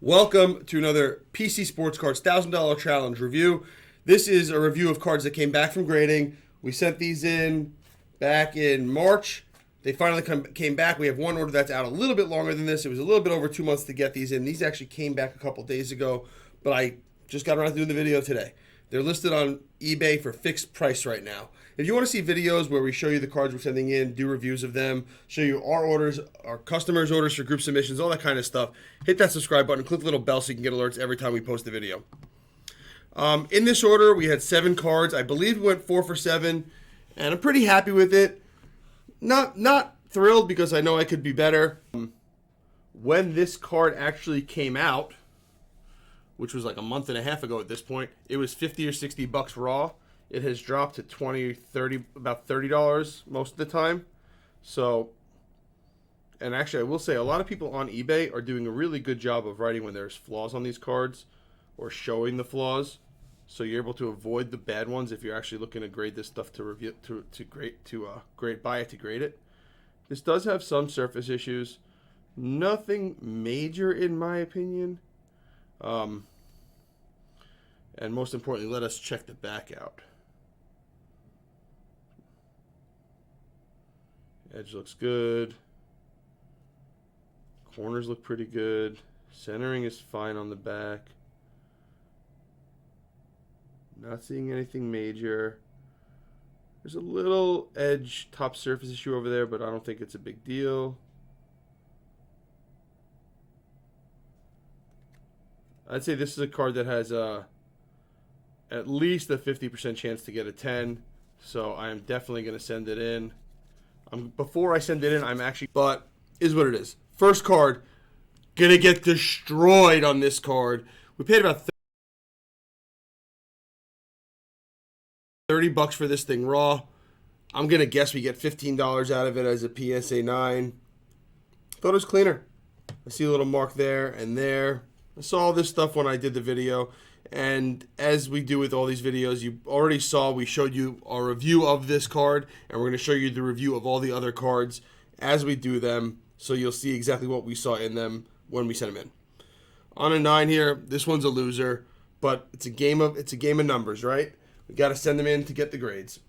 Welcome to another PC Sports Cards $1,000 Challenge review. This is a review of cards that came back from grading. We sent these in back in March. They finally came back. We have one order that's out a little bit longer than this. It was a little bit over 2 months to get these in. These actually came back a couple days ago, but I just got around to doing the video today. They're listed on eBay for fixed price right now. If you want to see videos where we show you the cards we're sending in, do reviews of them, show you our orders, our customers' orders for group submissions, all that kind of stuff, hit that subscribe button, click the little bell so you can get alerts every time we post a video. In this order, we had 7 cards. I believe we went 4 for 7, and I'm pretty happy with it. Not thrilled because I know I could be better. When this card actually came out, which was like a month and a half ago at this point, it was 50 or 60 bucks raw. It has dropped to 20, 30, about $30 most of the time. So, and actually I will say a lot of people on eBay are doing a really good job of writing when there's flaws on these cards or showing the flaws. So you're able to avoid the bad ones if you're actually looking to grade this stuff to review buy it to grade it. This does have some surface issues. Nothing major in my opinion. And most importantly, let us check the back out. Edge looks good. Corners look pretty good. Centering is fine on the back. Not seeing anything major. There's a little edge top surface issue over there, but I don't think it's a big deal. I'd say this is a card that has at least a 50% chance to get a 10. So I'm definitely going to send it in. Before I send it in, but is what it is. First card, gonna get destroyed on this card. We paid about 30 bucks for this thing raw. I'm gonna guess we get $15 out of it as a PSA 9. Thought it was cleaner. I see a little mark there and there. I saw all this stuff when I did the video. And as we do with all these videos, you already saw we showed you our review of this card, and we're going to show you the review of all the other cards as we do them, so you'll see exactly what we saw in them when we sent them in. On a 9 here, this one's a loser, but it's a game of numbers, right? We got to send them in to get the grades.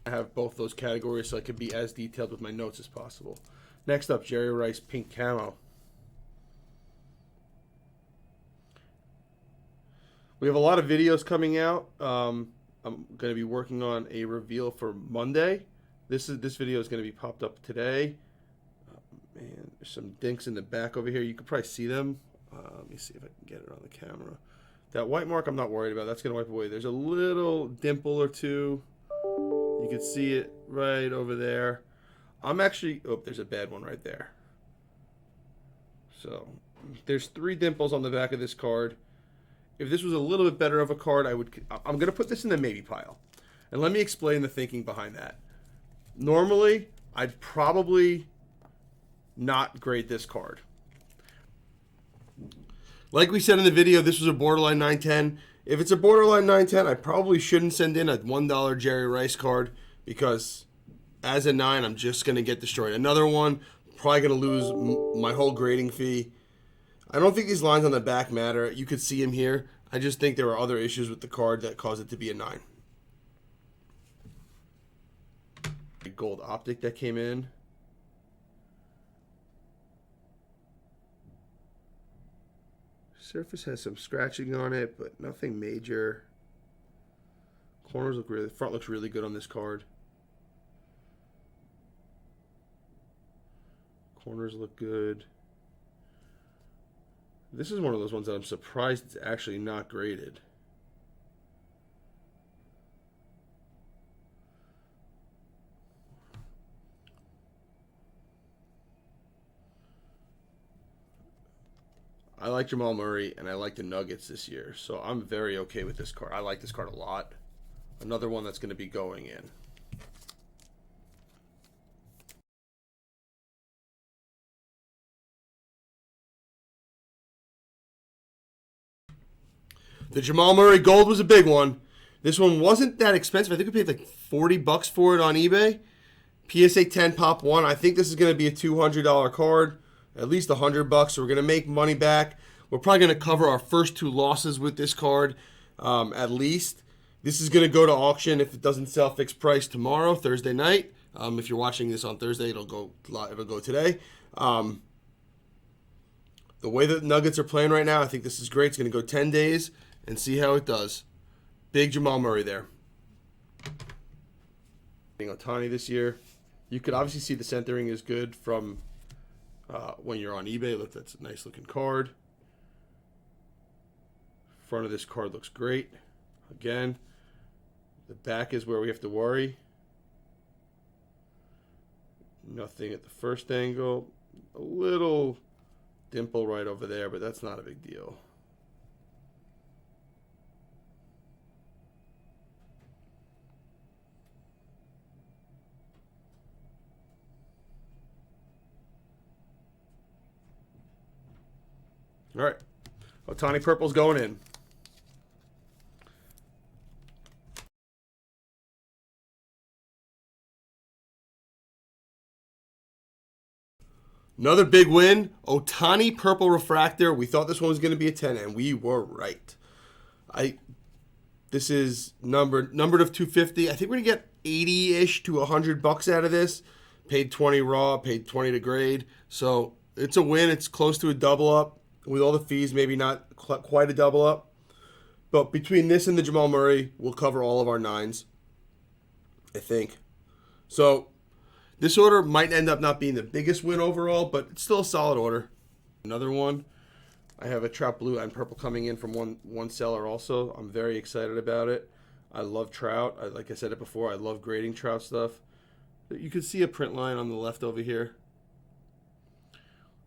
I have both those categories so I can be as detailed with my notes as possible. Next up, Jerry Rice Pink Camo. We have a lot of videos coming out. I'm going to be working on a reveal for Monday. This video is going to be popped up today. Man, there's some dinks in the back over here. You can probably see them. Let me see if I can get it on the camera. That white mark I'm not worried about. That's going to wipe away. There's a little dimple or two. You can see it right over there. I'm actually... Oh, there's a bad one right there. So, there's 3 dimples on the back of this card. If this was a little bit better of a card, I'm going to put this in the maybe pile. And let me explain the thinking behind that. Normally, I'd probably not grade this card. Like we said in the video, this was a borderline 910. If it's a borderline 910, I probably shouldn't send in a $1 Jerry Rice card because as a 9, I'm just going to get destroyed. Another one, probably going to lose my whole grading fee. I don't think these lines on the back matter. You could see them here. I just think there were other issues with the card that caused it to be a 9. A gold optic that came in. Surface has some scratching on it, but nothing major. Corners look really, front looks really good on this card. Corners look good. This is one of those ones that I'm surprised it's actually not graded. I like Jamal Murray and I like the Nuggets this year, so I'm very okay with this card. I like this card a lot. Another one that's going to be going in. The Jamal Murray Gold was a big one. This one wasn't that expensive. I think we paid like 40 bucks for it on eBay. PSA 10 Pop 1. I think this is going to be a $200 card. at least $100. So we're going to make money back. We're probably going to cover our first 2 losses with this card, at least. This is going to go to auction if it doesn't sell fixed price tomorrow, Thursday night. If you're watching this on Thursday, it'll go today. The way that the Nuggets are playing right now, I think this is great. It's going to go 10 days and see how it does. Big Jamal Murray there. Ohtani this year. You could obviously see the centering is good from when you're on eBay. Look, that's a nice looking card. Front of this card looks great. Again, the back is where we have to worry. Nothing at the first angle. A little dimple right over there, but that's not a big deal. All right. Ohtani purple's going in. Another big win. Ohtani purple refractor. We thought this one was going to be a 10, and we were right. This is numbered of 250. I think we're going to get 80-ish to $100 out of this. Paid 20 raw, paid 20 to grade. So it's a win. It's close to a double up. With all the fees, maybe not quite a double up. But between this and the Jamal Murray, we'll cover all of our 9s, I think. So this order might end up not being the biggest win overall, but it's still a solid order. Another one. I have a Trout blue and purple coming in from one seller also. I'm very excited about it. I love Trout. Like I said it before, I love grading Trout stuff. You can see a print line on the left over here.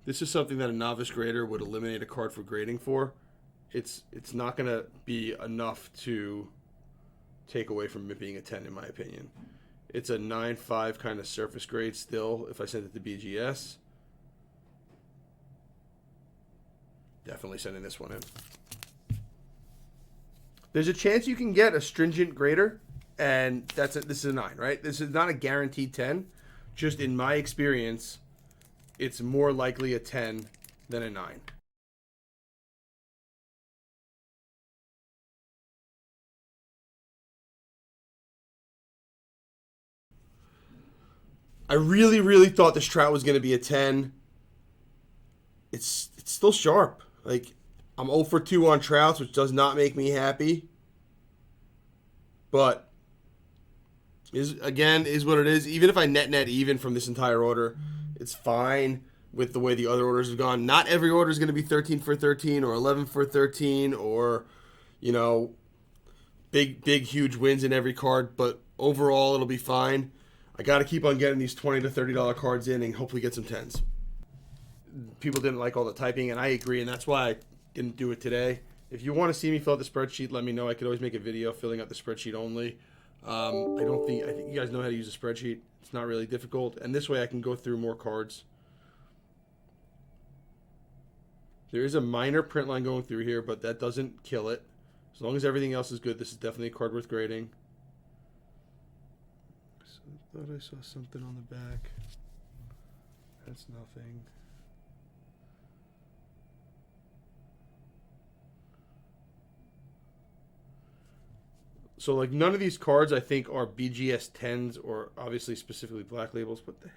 This is something that a novice grader would eliminate a card for grading for. It's not going to be enough to take away from it being a 10, in my opinion. It's a 9.5 kind of surface grade still if I send it to BGS. Definitely sending this one in. There's a chance you can get a stringent grader, and this is a 9, right? This is not a guaranteed 10. Just in my experience, it's more likely a 10 than a 9. I really, really thought this Trout was going to be a 10. It's still sharp. Like, I'm 0 for 2 on Trouts, which does not make me happy. But is what it is. Even if I net even from this entire order, it's fine with the way the other orders have gone. Not every order is going to be 13 for 13 or 11 for 13 or, big, huge wins in every card. But overall, it'll be fine. I got to keep on getting these $20 to $30 cards in and hopefully get some 10s. People didn't like all the typing, and I agree, and that's why I didn't do it today. If you want to see me fill out the spreadsheet, let me know. I could always make a video filling out the spreadsheet only. I think you guys know how to use a spreadsheet. It's not really difficult, and this way I can go through more cards. There is a minor print line going through here, but that doesn't kill it. As long as everything else is good, this is definitely a card worth grading. So I thought I saw something on the back. That's nothing. So, like, none of these cards, I think, are BGS 10s or obviously specifically black labels. What the heck?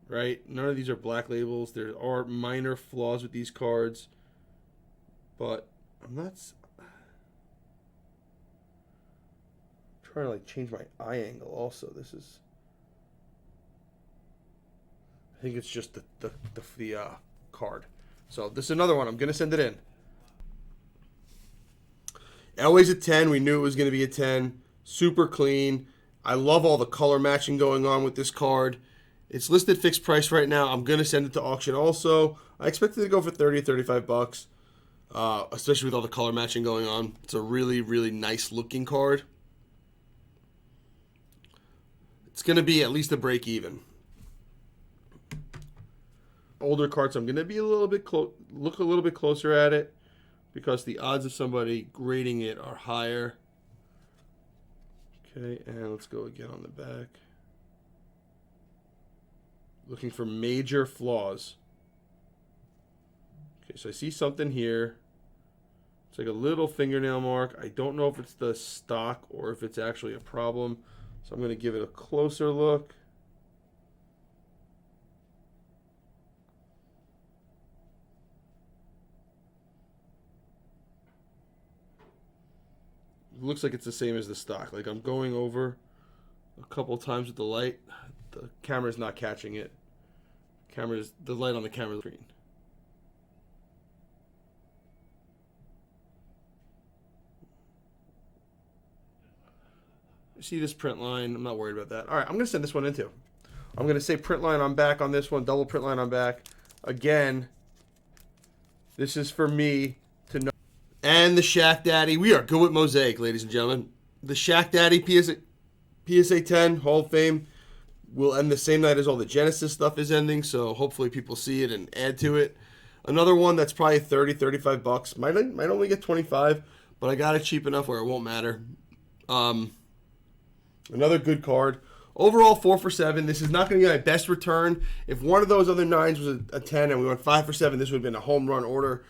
Right? None of these are black labels. There are minor flaws with these cards. But I'm not... trying to, like, change my eye angle also. This is... I think it's just the card. So, this is another one. I'm going to send it in. Always a 10. We knew it was going to be a 10. Super clean. I love all the color matching going on with this card. It's listed fixed price right now. I'm going to send it to auction also. I expect it to go for 30 or $35, especially with all the color matching going on. It's a really, really nice looking card. It's going to be at least a break even. Older cards, I'm going to be look a little bit closer at it, because the odds of somebody grading it are higher. Okay, and let's go again on the back. Looking for major flaws. Okay, so I see something here. It's like a little fingernail mark. I don't know if it's the stock or if it's actually a problem. So I'm going to give it a closer look. It looks like it's the same as the stock. Like I'm going over a couple times with the light. The camera's not catching it. The light on the camera screen. You see this print line? I'm not worried about that. All right, I'm going to send this one in too. I'm going to say print line on back on this one, double print line on back. Again, this is for me to know. And the Shaq Daddy. We are good with Mosaic, ladies and gentlemen. The Shaq Daddy PSA 10 Hall of Fame will end the same night as all the Genesis stuff is ending, so hopefully people see it and add to it. Another one that's probably 30, 35 bucks. Might only get 25, but I got it cheap enough where it won't matter. Another good card. Overall, 4 for 7. This is not going to be my best return. If one of those other 9s was a 10 and we went 5 for 7, this would have been a home run order.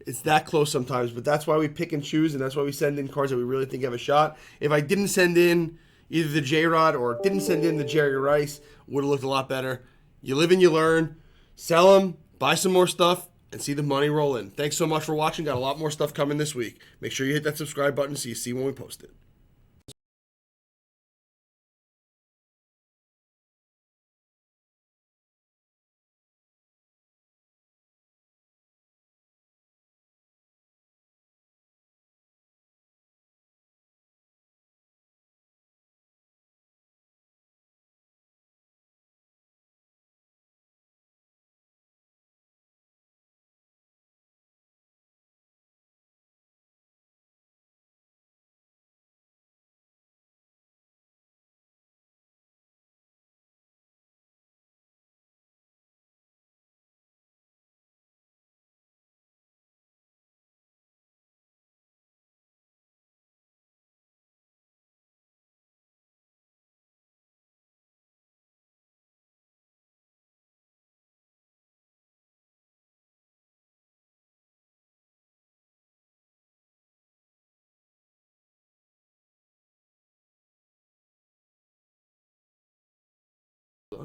It's that close sometimes, but that's why we pick and choose, and that's why we send in cards that we really think have a shot. If I didn't send in either the J-Rod or didn't send in the Jerry Rice, would have looked a lot better. You live and you learn. Sell them, buy some more stuff, and see the money roll in. Thanks so much for watching. Got a lot more stuff coming this week. Make sure you hit that subscribe button so you see when we post it.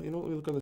You know, let me look on the